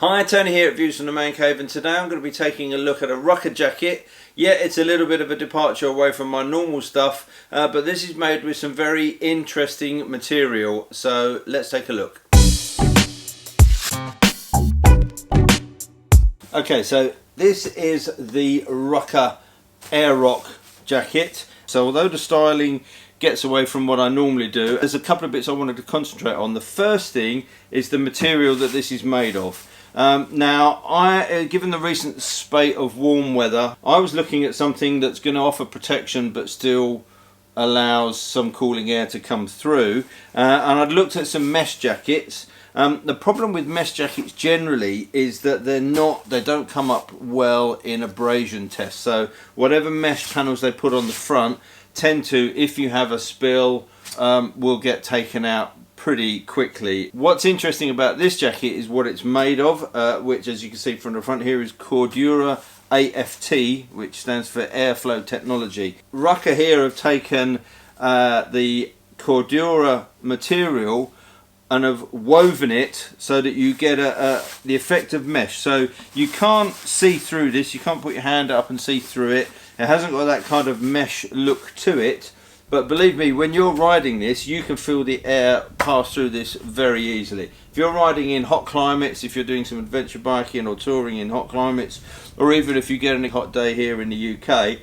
Hi, Tony here at Views from the Man Cave, and today I'm going to be taking a look at a Rukka jacket. Yeah, it's a little bit of a departure away from my normal stuff, but this is made with some very interesting material, so let's take a look. Okay, so this is the Rukka AiRock jacket. So although the styling gets away from what I normally do, there's a couple of bits I wanted to concentrate on. The first thing is the material that this is made of. Now, given the recent spate of warm weather, I was looking at something that's going to offer protection but still allows some cooling air to come through, and I'd looked at some mesh jackets. The problem with mesh jackets generally is that they don't come up well in abrasion tests. So whatever mesh panels they put on the front tend to, if you have a spill, will get taken out pretty quickly. What's interesting about this jacket is what it's made of, which, as you can see from the front here, is Cordura AFT, which stands for Airflow Technology. Rukka here have taken the Cordura material and have woven it so that you get the effect of mesh. So you can't see through this, you can't put your hand up and see through it. It hasn't got that kind of mesh look to it. But believe me, when you're riding this, you can feel the air pass through this very easily. If you're riding in hot climates, if you're doing some adventure biking or touring in hot climates, or even if you get on a hot day here in the UK,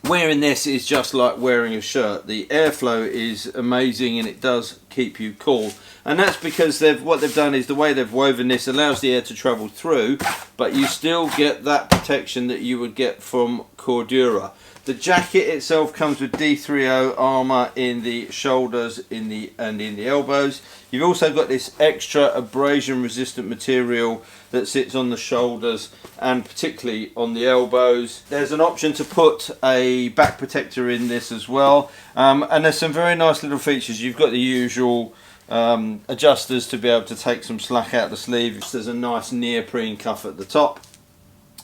wearing this is just like wearing a shirt. The airflow is amazing and it does keep you cool. And that's because what they've done is the way they've woven this allows the air to travel through, but you still get that protection that you would get from Cordura. The jacket itself comes with D3O armour in the shoulders and in the elbows. You've also got this extra abrasion resistant material that sits on the shoulders and particularly on the elbows. There's an option to put a back protector in this as well, and there's some very nice little features. You've got the usual adjusters to be able to take some slack out the sleeve. There's a nice neoprene cuff at the top,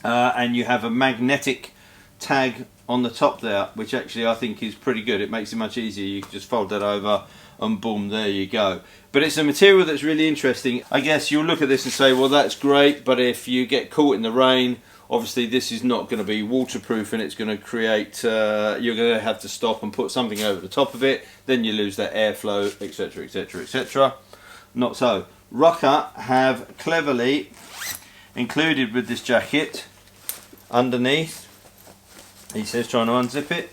and you have a magnetic tag on the top there, which actually I think is pretty good. It makes it much easier. You can just fold that over and boom, there you go. But it's a material that's really interesting. I guess you'll look at this and say, well, that's great, but if you get caught in the rain, obviously this is not going to be waterproof and it's going to create, you're going to have to stop and put something over the top of it, then you lose that airflow, etc, etc, etc. Not so. Rukka have cleverly included with this jacket underneath, he says, trying to unzip it,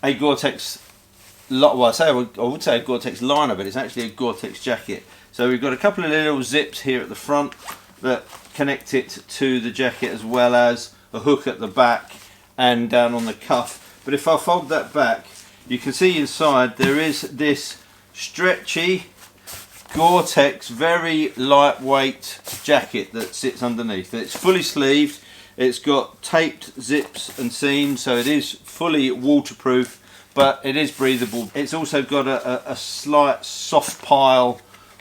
a Gore-Tex, well, I would say a Gore-Tex liner, but it's actually a Gore-Tex jacket. So we've got a couple of little zips here at the front that connect it to the jacket, as well as a hook at the back and down on the cuff. But if I fold that back, you can see inside there is this stretchy Gore-Tex, very lightweight jacket that sits underneath. It's fully sleeved. It's got taped zips and seams, so it is fully waterproof, but it is breathable. It's also got a slight soft pile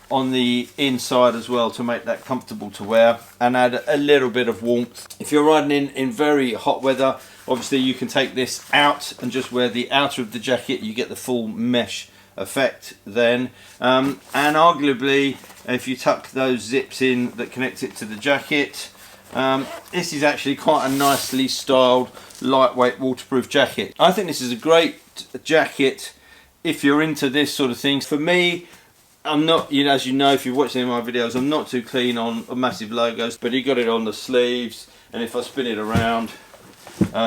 on the inside as well to make that comfortable to wear and add a little bit of warmth. If you're riding in very hot weather, obviously you can take this out and just wear the outer of the jacket. You get the full mesh effect then, and arguably if you tuck those zips in that connect it to the jacket, this is actually quite a nicely styled, lightweight, waterproof jacket. I think this is a great jacket if you're into this sort of thing. For me, I'm not, as you know, if you've watched any of my videos, I'm not too keen on massive logos, but you got it on the sleeves, and if I spin it around,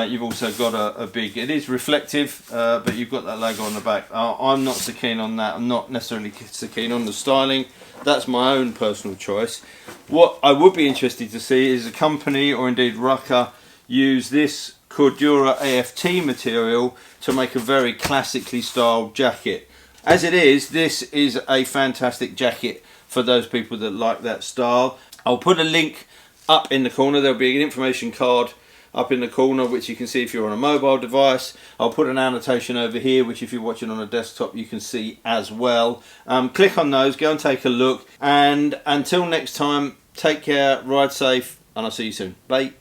you've also got a big, it is reflective, but you've got that logo on the back. I'm not so keen on that. I'm not necessarily so keen on the styling. That's my own personal choice. What I would be interested to see is a company, or indeed Rukka, use this Cordura AFT material to make a very classically styled jacket. As it is, this is a fantastic jacket for those people that like that style. I'll put a link up in the corner. There'll be an information card up in the corner, which you can see if you're on a mobile device. I'll put an annotation over here, which if you're watching on a desktop you can see as well. Click on those, go and take a look, and until next time, take care, ride safe, and I'll see you soon. Bye.